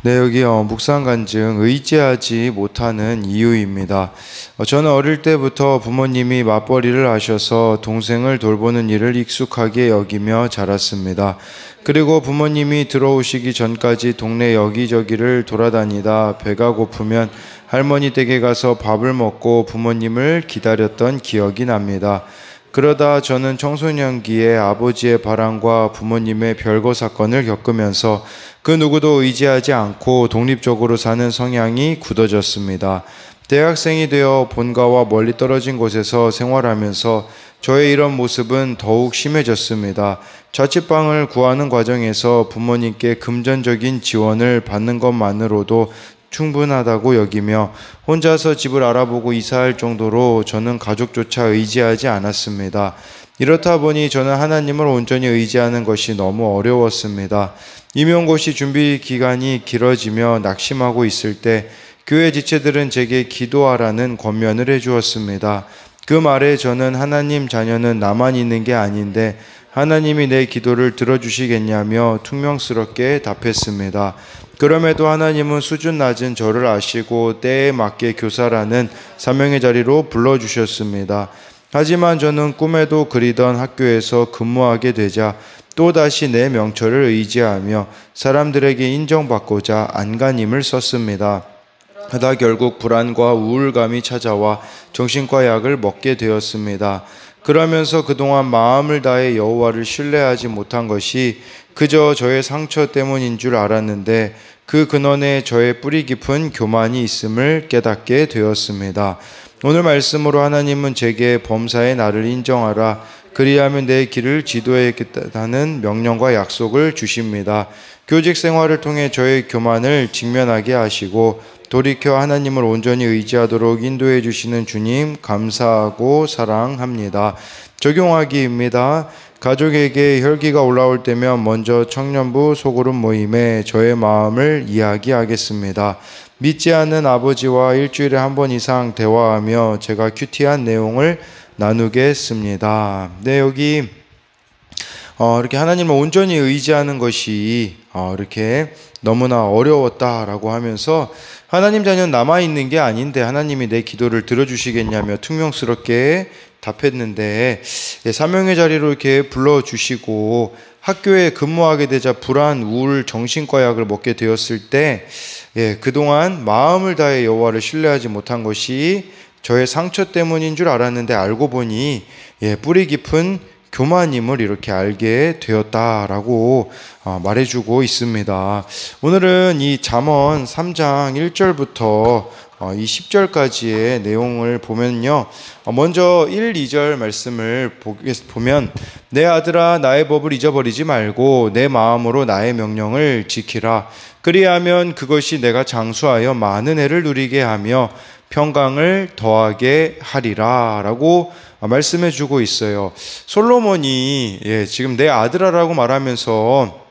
네, 여기 묵상 간증 의지하지 못하는 이유입니다. 저는 어릴 때부터 부모님이 맞벌이를 하셔서 동생을 돌보는 일을 익숙하게 여기며 자랐습니다. 그리고 부모님이 들어오시기 전까지 동네 여기저기를 돌아다니다 배가 고프면 할머니 댁에 가서 밥을 먹고 부모님을 기다렸던 기억이 납니다. 그러다 저는 청소년기에 아버지의 바람과 부모님의 별거 사건을 겪으면서 그 누구도 의지하지 않고 독립적으로 사는 성향이 굳어졌습니다. 대학생이 되어 본가와 멀리 떨어진 곳에서 생활하면서 저의 이런 모습은 더욱 심해졌습니다. 자취방을 구하는 과정에서 부모님께 금전적인 지원을 받는 것만으로도 충분하다고 여기며 혼자서 집을 알아보고 이사할 정도로 저는 가족조차 의지하지 않았습니다. 이렇다 보니 저는 하나님을 온전히 의지하는 것이 너무 어려웠습니다. 임용고시 준비 기간이 길어지며 낙심하고 있을 때 교회 지체들은 제게 기도하라는 권면을 해주었습니다. 그 말에 저는 하나님 자녀는 나만 있는 게 아닌데 하나님이 내 기도를 들어주시겠냐며 퉁명스럽게 답했습니다. 그럼에도 하나님은 수준 낮은 저를 아시고 때에 맞게 교사라는 사명의 자리로 불러주셨습니다. 하지만 저는 꿈에도 그리던 학교에서 근무하게 되자 또다시 내 명철을 의지하며 사람들에게 인정받고자 안간힘을 썼습니다. 하다 결국 불안과 우울감이 찾아와 정신과 약을 먹게 되었습니다. 그러면서 그동안 마음을 다해 여호와를 신뢰하지 못한 것이 그저 저의 상처 때문인 줄 알았는데 그 근원에 저의 뿌리 깊은 교만이 있음을 깨닫게 되었습니다. 오늘 말씀으로 하나님은 제게 범사의 나를 인정하라, 그리하면 내 길을 지도해야겠다는 명령과 약속을 주십니다. 교직 생활을 통해 저의 교만을 직면하게 하시고 돌이켜 하나님을 온전히 의지하도록 인도해 주시는 주님 감사하고 사랑합니다. 적용하기입니다. 가족에게 혈기가 올라올 때면 먼저 청년부 소그룹 모임에 저의 마음을 이야기하겠습니다. 믿지 않는 아버지와 일주일에 한 번 이상 대화하며 제가 큐티한 내용을 나누겠습니다. 네, 여기 이렇게 하나님을 온전히 의지하는 것이 이렇게 너무나 어려웠다라고 하면서 하나님 자녀는 남아있는 게 아닌데 하나님이 내 기도를 들어주시겠냐며 퉁명스럽게 답했는데 사명의 자리로 이렇게 불러주시고 학교에 근무하게 되자 불안, 우울, 정신과 약을 먹게 되었을 때 그동안 마음을 다해 여호와를 신뢰하지 못한 것이 저의 상처 때문인 줄 알았는데 알고 보니 뿌리 깊은 교만임을 이렇게 알게 되었다라고 말해주고 있습니다. 오늘은 이 잠언 3장 1절부터 이 10절까지의 내용을 보면요. 먼저 1, 2절 말씀을 보면 내 아들아 나의 법을 잊어버리지 말고 내 마음으로 나의 명령을 지키라. 그리하면 그것이 내가 장수하여 많은 애를 누리게 하며 평강을 더하게 하리라 라고 말씀해 주고 있어요. 솔로몬이 지금 내 아들아라고 말하면서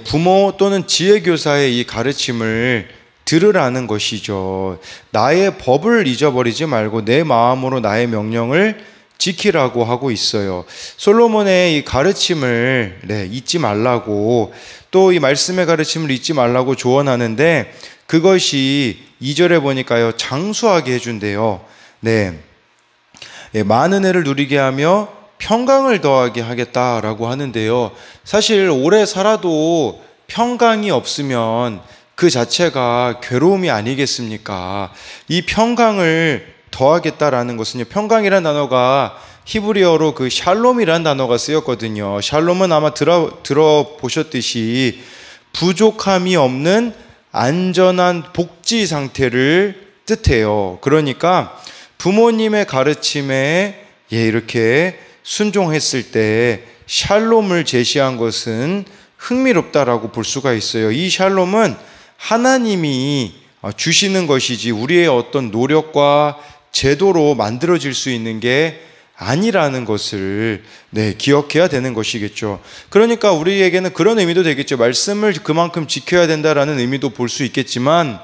부모 또는 지혜교사의 이 가르침을 들으라는 것이죠. 나의 법을 잊어버리지 말고 내 마음으로 나의 명령을 지키라고 하고 있어요. 솔로몬의 이 가르침을 잊지 말라고, 또 이 말씀의 가르침을 잊지 말라고 조언하는데 그것이 2절에 보니까요 장수하게 해준대요. 많은 애를 누리게 하며 평강을 더하게 하겠다라고 하는데요. 사실 오래 살아도 평강이 없으면 그 자체가 괴로움이 아니겠습니까? 이 평강을 더하겠다라는 것은요, 평강이라는 단어가 히브리어로 그 샬롬이라는 단어가 쓰였거든요. 샬롬은 아마 들어보셨듯이 부족함이 없는 안전한 복지 상태를 뜻해요. 그러니까 부모님의 가르침에 이렇게 순종했을 때 샬롬을 제시한 것은 흥미롭다라고 볼 수가 있어요. 이 샬롬은 하나님이 주시는 것이지 우리의 어떤 노력과 제도로 만들어질 수 있는 게 아니라는 것을 기억해야 되는 것이겠죠. 그러니까 우리에게는 그런 의미도 되겠죠. 말씀을 그만큼 지켜야 된다라는 의미도 볼 수 있겠지만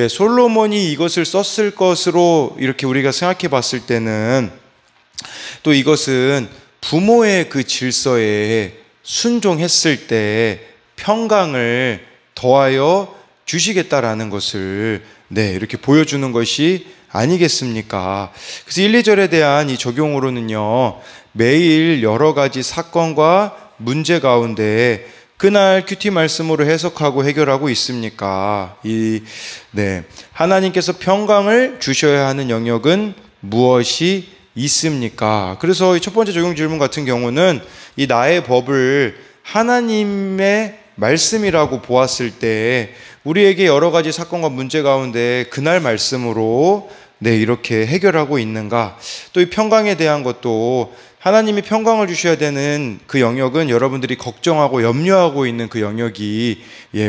솔로몬이 이것을 썼을 것으로 이렇게 우리가 생각해 봤을 때는 또 이것은 부모의 그 질서에 순종했을 때 평강을 더하여 주시겠다라는 것을 이렇게 보여주는 것이 아니겠습니까? 그래서 1, 2절에 대한 이 적용으로는요, 매일 여러 가지 사건과 문제 가운데 그날 큐티 말씀으로 해석하고 해결하고 있습니까? 하나님께서 평강을 주셔야 하는 영역은 무엇이 있습니까? 그래서 첫 번째 적용 질문 같은 경우는 이 나의 법을 하나님의 말씀이라고 보았을 때 우리에게 여러 가지 사건과 문제 가운데 그날 말씀으로 이렇게 해결하고 있는가? 또 이 평강에 대한 것도 하나님이 평강을 주셔야 되는 그 영역은 여러분들이 걱정하고 염려하고 있는 그 영역이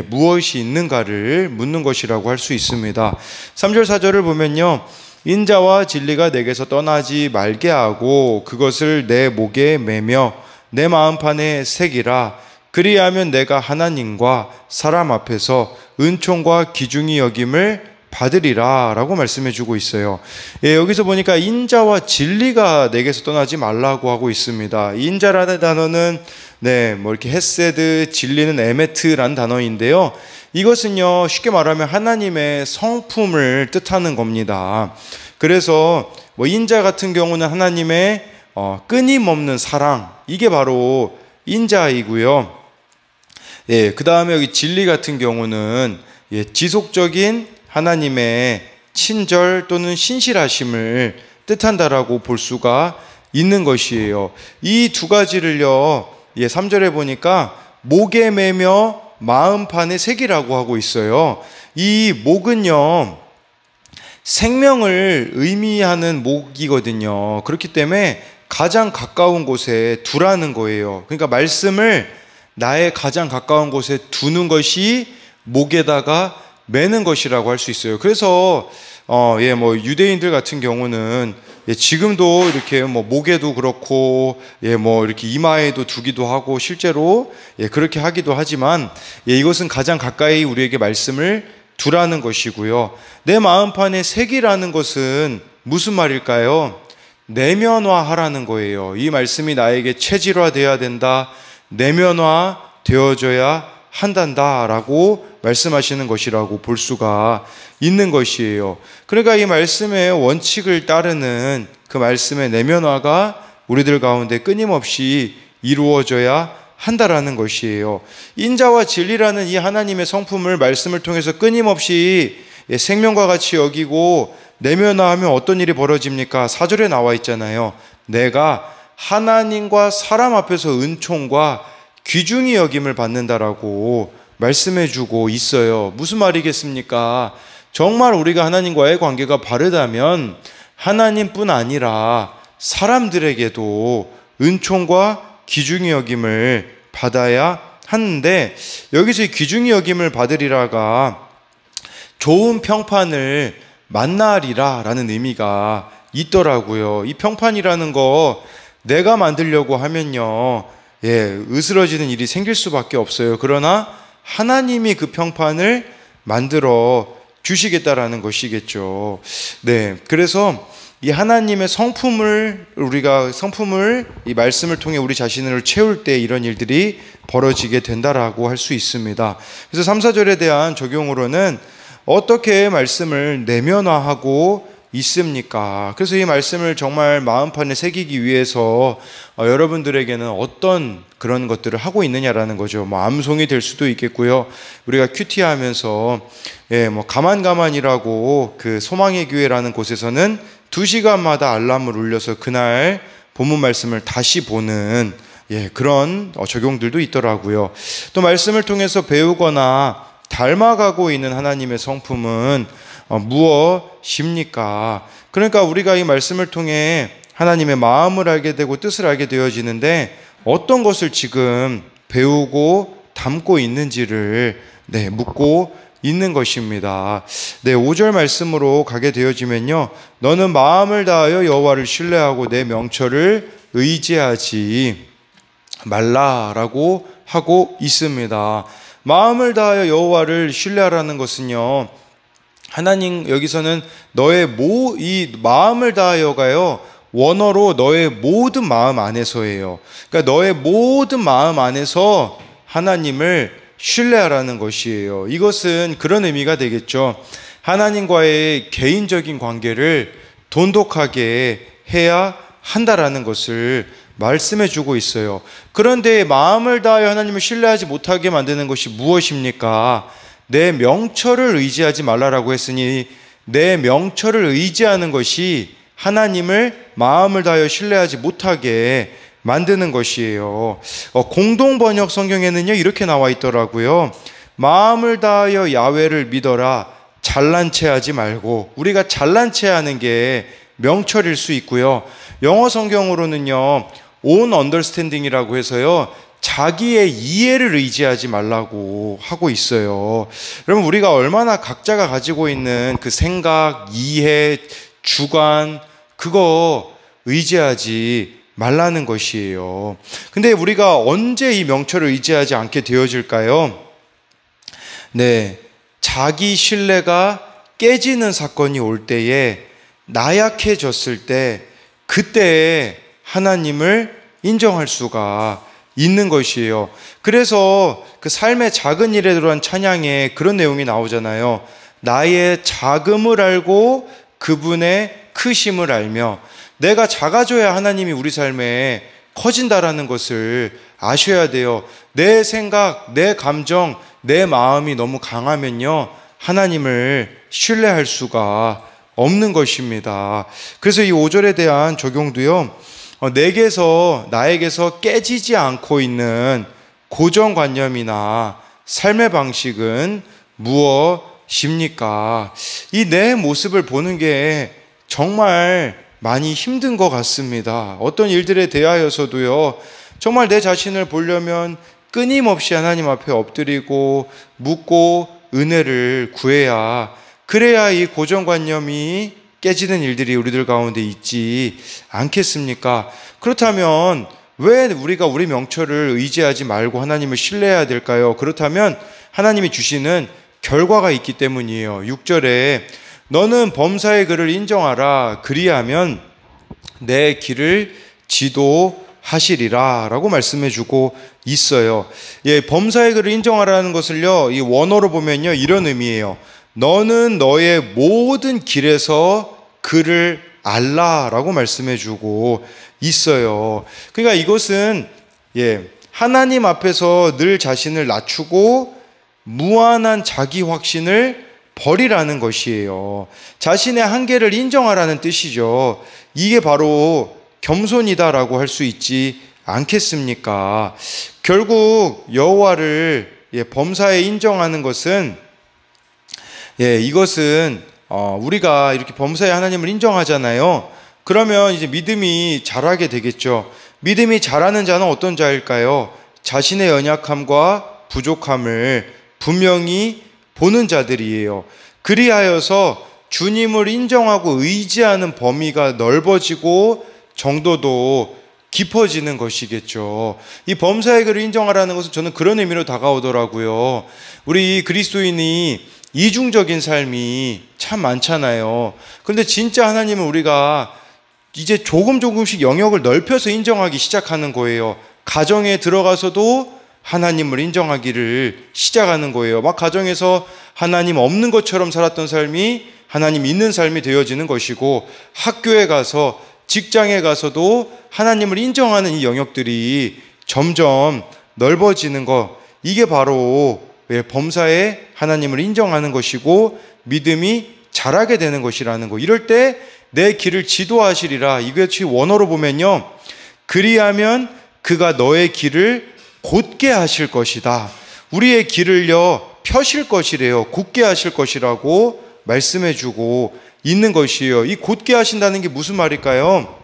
무엇이 있는가를 묻는 것이라고 할 수 있습니다. 3절 4절을 보면요, 인자와 진리가 내게서 떠나지 말게 하고 그것을 내 목에 매며 내 마음판에 새기라. 그리하면 내가 하나님과 사람 앞에서 은총과 귀중히 여김을 받으리라 라고 말씀해 주고 있어요. 여기서 보니까 인자와 진리가 내게서 떠나지 말라고 하고 있습니다. 인자라는 단어는 이렇게 헤세드, 진리는 에메트라는 단어인데요, 이것은요 쉽게 말하면 하나님의 성품을 뜻하는 겁니다. 그래서 인자 같은 경우는 하나님의 끊임없는 사랑, 이게 바로 인자이고요. 그 다음에 여기 진리 같은 경우는 지속적인 하나님의 친절 또는 신실하심을 뜻한다라고 볼 수가 있는 것이에요. 이 두 가지를요 3절에 보니까 목에 매며 마음판에 새기라고 하고 있어요. 이 목은요 생명을 의미하는 목이거든요. 그렇기 때문에 가장 가까운 곳에 두라는 거예요. 그러니까 말씀을 나의 가장 가까운 곳에 두는 것이 목에다가 매는 것이라고 할 수 있어요. 그래서 유대인들 같은 경우는 지금도 이렇게 목에도 그렇고 이렇게 이마에도 두기도 하고 실제로 그렇게 하기도 하지만 이것은 가장 가까이 우리에게 말씀을 두라는 것이고요. 내 마음판에 새기라는 것은 무슨 말일까요? 내면화하라는 거예요. 이 말씀이 나에게 체질화되어야 된다, 내면화 되어져야 한단다라고 말씀하시는 것이라고 볼 수가 있는 것이에요. 그러니까 이 말씀의 원칙을 따르는 그 말씀의 내면화가 우리들 가운데 끊임없이 이루어져야 한다라는 것이에요. 인자와 진리라는 이 하나님의 성품을 말씀을 통해서 끊임없이 생명과 같이 여기고 내면화하면 어떤 일이 벌어집니까? 4절에 나와 있잖아요. 내가 하나님과 사람 앞에서 은총과 귀중히 여김을 받는다라고 말씀해주고 있어요. 무슨 말이겠습니까? 정말 우리가 하나님과의 관계가 바르다면 하나님뿐 아니라 사람들에게도 은총과 귀중히 여김을 받아야 하는데, 여기서 이 귀중히 여김을 받으리라가 좋은 평판을 만나리라 라는 의미가 있더라고요. 이 평판이라는 거 내가 만들려고 하면요 으스러지는 일이 생길 수밖에 없어요. 그러나 하나님이 그 평판을 만들어 주시겠다라는 것이겠죠. 그래서 이 하나님의 성품을 이 말씀을 통해 우리 자신을 채울 때 이런 일들이 벌어지게 된다라고 할 수 있습니다. 그래서 3, 4절에 대한 적용으로는 어떻게 말씀을 내면화하고 있습니까? 그래서 이 말씀을 정말 마음판에 새기기 위해서 여러분들에게는 어떤 그런 것들을 하고 있느냐라는 거죠. 암송이 될 수도 있겠고요. 우리가 큐티하면서 가만가만이라고 그 소망의 교회라는 곳에서는 2시간마다 알람을 울려서 그날 본문 말씀을 다시 보는 그런 적용들도 있더라고요. 또 말씀을 통해서 배우거나 닮아가고 있는 하나님의 성품은 무엇입니까? 그러니까 우리가 이 말씀을 통해 하나님의 마음을 알게 되고 뜻을 알게 되어지는데 어떤 것을 지금 배우고 담고 있는지를 묻고 있는 것입니다. 5절 말씀으로 가게 되어지면요, 너는 마음을 다하여 여호와를 신뢰하고 내 명철을 의지하지 말라라고 하고 있습니다. 마음을 다하여 여호와를 신뢰하라는 것은요, 하나님 여기서는 이 마음을 다하여가요 원어로 너의 모든 마음 안에서예요. 그러니까 너의 모든 마음 안에서 하나님을 신뢰하라는 것이에요. 이것은 그런 의미가 되겠죠. 하나님과의 개인적인 관계를 돈독하게 해야 한다라는 것을 말씀해 주고 있어요. 그런데 마음을 다하여 하나님을 신뢰하지 못하게 만드는 것이 무엇입니까? 내 명철을 의지하지 말라라고 했으니 내 명철을 의지하는 것이 하나님을 마음을 다하여 신뢰하지 못하게 만드는 것이에요. 공동 번역 성경에는요 이렇게 나와 있더라고요. 마음을 다하여 야훼를 믿어라. 잘난 체 하지 말고. 우리가 잘난 체 하는 게 명철일 수 있고요. 영어 성경으로는요 own understanding이라고 해서요 자기의 이해를 의지하지 말라고 하고 있어요. 여러분, 우리가 얼마나 각자가 가지고 있는 그 생각, 이해, 주관, 그거 의지하지 말라는 것이에요. 근데 우리가 언제 이 명철을 의지하지 않게 되어질까요? 네, 자기 신뢰가 깨지는 사건이 올 때에, 나약해졌을 때, 그때 하나님을 인정할 수가 있는 것이에요. 그래서 그 삶의 작은 일에 대한 찬양에 그런 내용이 나오잖아요. 나의 작음을 알고 그분의 크심을 알며. 내가 작아져야 하나님이 우리 삶에 커진다라는 것을 아셔야 돼요. 내 생각, 내 감정, 내 마음이 너무 강하면요 하나님을 신뢰할 수가 없는 것입니다. 그래서 이 5절에 대한 적용도요, 나에게서 깨지지 않고 있는 고정관념이나 삶의 방식은 무엇입니까? 이 내 모습을 보는 게 정말 많이 힘든 것 같습니다. 어떤 일들에 대하여서도요, 정말 내 자신을 보려면 끊임없이 하나님 앞에 엎드리고 묻고 은혜를 구해야, 그래야 이 고정관념이 깨지는 일들이 우리들 가운데 있지 않겠습니까? 그렇다면 왜 우리가 우리 명철을 의지하지 말고 하나님을 신뢰해야 될까요? 그렇다면 하나님이 주시는 결과가 있기 때문이에요. 6절에 너는 범사의 글을 인정하라. 그리하면 내 길을 지도하시리라 라고 말씀해 주고 있어요. 범사의 글을 인정하라는 것을요, 이 원어로 보면요 이런 의미예요. 너는 너의 모든 길에서 그를 알라라고 말씀해 주고 있어요. 그러니까 이것은 하나님 앞에서 늘 자신을 낮추고 무한한 자기 확신을 버리라는 것이에요. 자신의 한계를 인정하라는 뜻이죠. 이게 바로 겸손이다라고 할 수 있지 않겠습니까? 결국 여호와를 범사에 인정하는 것은 이것은 우리가 이렇게 범사에 하나님을 인정하잖아요. 그러면 이제 믿음이 자라게 되겠죠. 믿음이 자라는 자는 어떤 자일까요? 자신의 연약함과 부족함을 분명히 보는 자들이에요. 그리하여서 주님을 인정하고 의지하는 범위가 넓어지고 정도도 깊어지는 것이겠죠. 이 범사의 글을 인정하라는 것은 저는 그런 의미로 다가오더라고요. 우리 그리스도인이 이중적인 삶이 참 많잖아요. 그런데 진짜 하나님은 우리가 이제 조금씩 영역을 넓혀서 인정하기 시작하는 거예요. 가정에 들어가서도 하나님을 인정하기를 시작하는 거예요. 막 가정에서 하나님 없는 것처럼 살았던 삶이 하나님 있는 삶이 되어지는 것이고, 학교에 가서 직장에 가서도 하나님을 인정하는 이 영역들이 점점 넓어지는 것, 이게 바로 범사에 하나님을 인정하는 것이고 믿음이 자라게 되는 것이라는 거. 이럴 때 내 길을 지도하시리라. 이것이 원어로 보면요, 그리하면 그가 너의 길을 곧게 하실 것이다. 우리의 길을요 펴실 것이래요. 곧게 하실 것이라고 말씀해 주고 있는 것이에요. 이 곧게 하신다는 게 무슨 말일까요?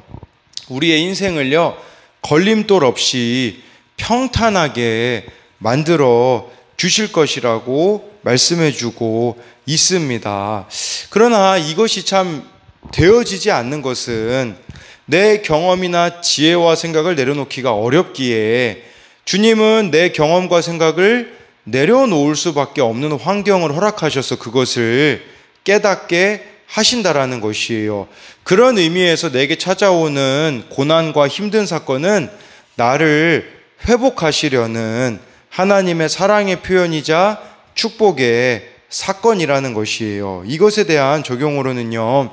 우리의 인생을요 걸림돌 없이 평탄하게 만들어 주실 것이라고 말씀해 주고 있습니다. 그러나 이것이 참 되어지지 않는 것은 내 경험이나 지혜와 생각을 내려놓기가 어렵기에 주님은 내 경험과 생각을 내려놓을 수밖에 없는 환경을 허락하셔서 그것을 깨닫게 하신다라는 것이에요. 그런 의미에서 내게 찾아오는 고난과 힘든 사건은 나를 회복하시려는 하나님의 사랑의 표현이자 축복의 사건이라는 것이에요. 이것에 대한 적용으로는요,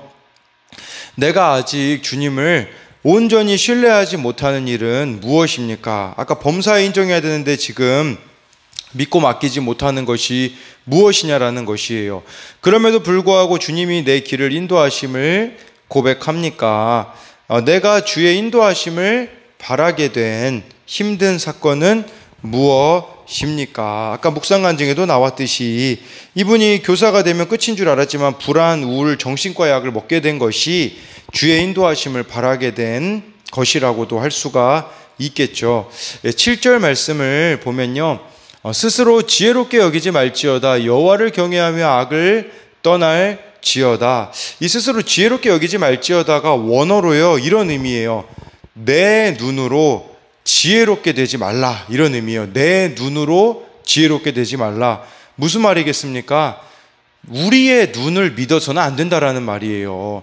내가 아직 주님을 온전히 신뢰하지 못하는 일은 무엇입니까? 아까 범사에 인정해야 되는데 지금 믿고 맡기지 못하는 것이 무엇이냐라는 것이에요. 그럼에도 불구하고 주님이 내 길을 인도하심을 고백합니까? 내가 주의 인도하심을 바라게 된 힘든 사건은 무엇입니까? 아까 묵상간증에도 나왔듯이 이분이 교사가 되면 끝인 줄 알았지만 불안, 우울, 정신과 약을 먹게 된 것이 주의 인도하심을 바라게 된 것이라고도 할 수가 있겠죠. 7절 말씀을 보면요, 스스로 지혜롭게 여기지 말지어다 여호와를 경외하며 악을 떠날지어다. 이 스스로 지혜롭게 여기지 말지어다가 원어로요, 이런 의미예요. 내 눈으로 지혜롭게 되지 말라, 이런 의미예요. 내 눈으로 지혜롭게 되지 말라. 무슨 말이겠습니까? 우리의 눈을 믿어서는 안 된다라는 말이에요.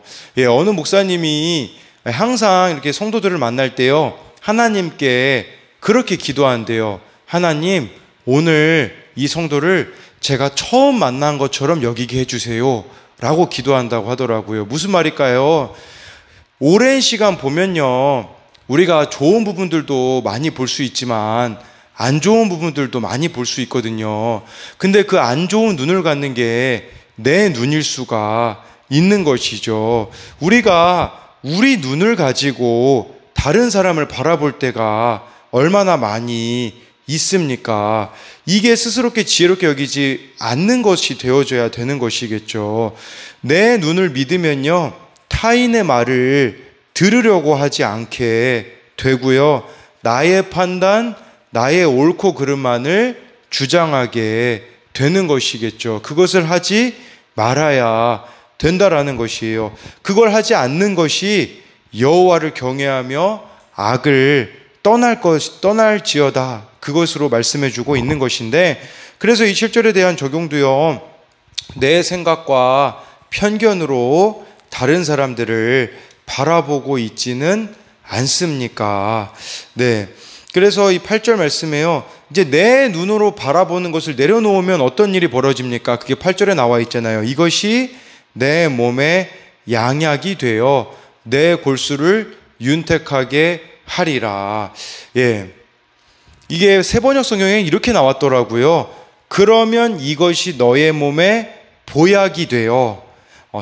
어느 목사님이 항상 이렇게 성도들을 만날 때요, 하나님께 그렇게 기도한대요. 하나님, 오늘 이 성도를 제가 처음 만난 것처럼 여기게 해주세요 라고 기도한다고 하더라고요. 무슨 말일까요? 오랜 시간 보면요, 우리가 좋은 부분들도 많이 볼 수 있지만 안 좋은 부분들도 많이 볼 수 있거든요. 근데 그 안 좋은 눈을 갖는 게 내 눈일 수가 있는 것이죠. 우리가 우리 눈을 가지고 다른 사람을 바라볼 때가 얼마나 많이 있습니까? 이게 스스롭게 지혜롭게 여기지 않는 것이 되어져야 되는 것이겠죠. 내 눈을 믿으면요, 타인의 말을 들으려고 하지 않게 되고요, 나의 판단, 나의 옳고 그름만을 주장하게 되는 것이겠죠. 그것을 하지 말아야 된다라는 것이에요. 그걸 하지 않는 것이 여호와를 경외하며 악을 떠날지어다, 그것으로 말씀해주고 있는 것인데, 그래서 이 7절에 대한 적용도요, 내 생각과 편견으로 다른 사람들을 바라보고 있지는 않습니까? 네. 그래서 이 8절 말씀에요, 이제 내 눈으로 바라보는 것을 내려놓으면 어떤 일이 벌어집니까? 그게 8절에 나와 있잖아요. 이것이 내 몸에 양약이 되어 내 골수를 윤택하게 하리라. 이게 세번역 성경에 이렇게 나왔더라고요. 그러면 이것이 너의 몸에 보약이 되어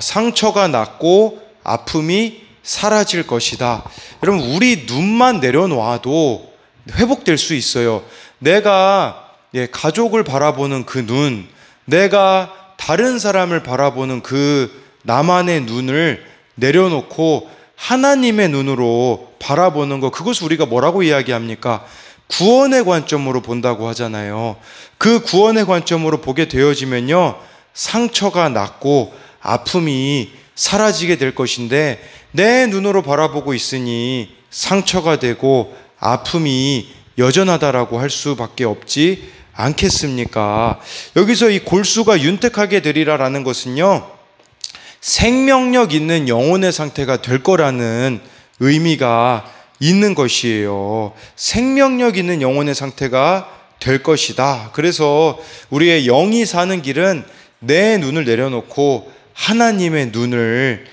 상처가 낫고 아픔이 사라질 것이다. 여러분, 우리 눈만 내려놓아도 회복될 수 있어요. 내가 가족을 바라보는 그 눈, 내가 다른 사람을 바라보는 그 나만의 눈을 내려놓고 하나님의 눈으로 바라보는 것, 그것을 우리가 뭐라고 이야기합니까? 구원의 관점으로 본다고 하잖아요. 그 구원의 관점으로 보게 되어지면요, 상처가 낫고 아픔이 사라지게 될 것인데, 내 눈으로 바라보고 있으니 상처가 되고 아픔이 여전하다라고 할 수밖에 없지 않겠습니까? 여기서 이 골수가 윤택하게 되리라라는 것은요, 생명력 있는 영혼의 상태가 될 거라는 의미가 있는 것이에요. 생명력 있는 영혼의 상태가 될 것이다. 그래서 우리의 영이 사는 길은 내 눈을 내려놓고 하나님의 눈을,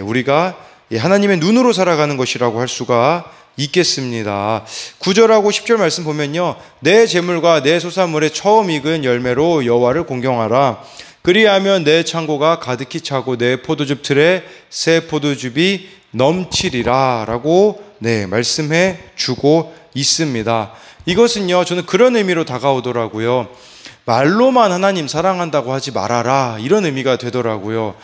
우리가 하나님의 눈으로 살아가는 것이라고 할 수가 있겠습니다. 9절하고 10절 말씀 보면요, 내 재물과 내 소산물의 처음 익은 열매로 여호와를 공경하라. 그리하면 내 창고가 가득히 차고 내 포도즙 틀에 새 포도즙이 넘치리라 라고 말씀해 주고 있습니다. 이것은요, 저는 그런 의미로 다가오더라고요. 말로만 하나님 사랑한다고 하지 말아라, 이런 의미가 되더라고요.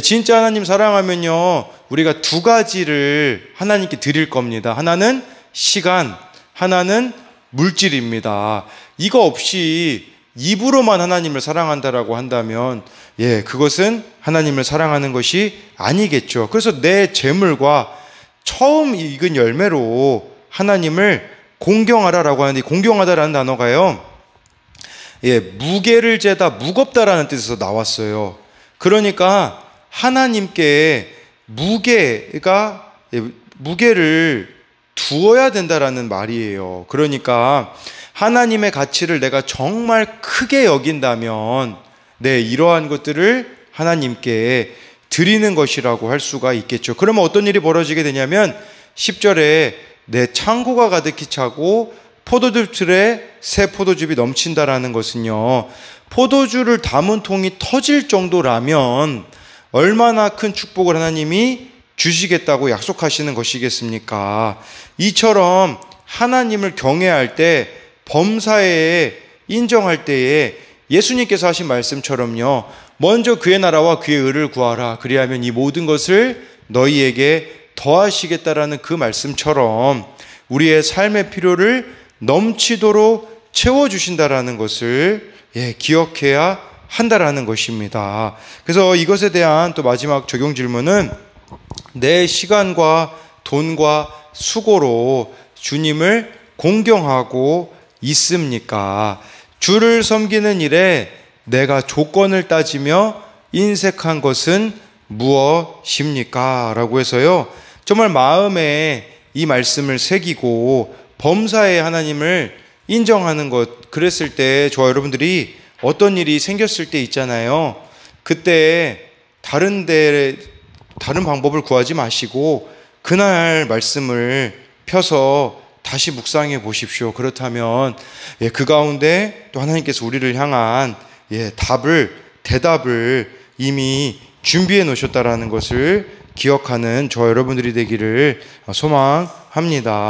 진짜 하나님 사랑하면요, 우리가 두 가지를 하나님께 드릴 겁니다. 하나는 시간, 하나는 물질입니다. 이거 없이 입으로만 하나님을 사랑한다라고 한다면 그것은 하나님을 사랑하는 것이 아니겠죠. 그래서 내 재물과 처음 익은 열매로 하나님을 공경하라라고 하는데, 공경하다라는 단어가요, 무게를 재다, 무겁다라는 뜻에서 나왔어요. 그러니까 하나님께 무게를 두어야 된다라는 말이에요. 그러니까 하나님의 가치를 내가 정말 크게 여긴다면 이러한 것들을 하나님께 드리는 것이라고 할 수가 있겠죠. 그러면 어떤 일이 벌어지게 되냐면 10절에 내 창고가 가득히 차고 포도즙틀에 새 포도즙이 넘친다라는 것은요, 포도주를 담은 통이 터질 정도라면 얼마나 큰 축복을 하나님이 주시겠다고 약속하시는 것이겠습니까? 이처럼 하나님을 경외할 때, 범사에 인정할 때에 예수님께서 하신 말씀처럼요, 먼저 그의 나라와 그의 의를 구하라. 그리하면 이 모든 것을 너희에게 더하시겠다라는 그 말씀처럼 우리의 삶의 필요를 넘치도록 채워주신다라는 것을 기억해야 한다라는 것입니다. 그래서 이것에 대한 또 마지막 적용 질문은, 내 시간과 돈과 수고로 주님을 공경하고 있습니까? 주를 섬기는 일에 내가 조건을 따지며 인색한 것은 무엇입니까? 라고 해서요, 정말 마음에 이 말씀을 새기고 범사에 하나님을 인정하는 것, 그랬을 때 저와 여러분들이 어떤 일이 생겼을 때 있잖아요. 그때 다른 방법을 구하지 마시고 그날 말씀을 펴서 다시 묵상해 보십시오. 그렇다면 그 가운데 또 하나님께서 우리를 향한 대답을 이미 준비해 놓으셨다라는 것을 기억하는 저와 여러분들이 되기를 소망합니다.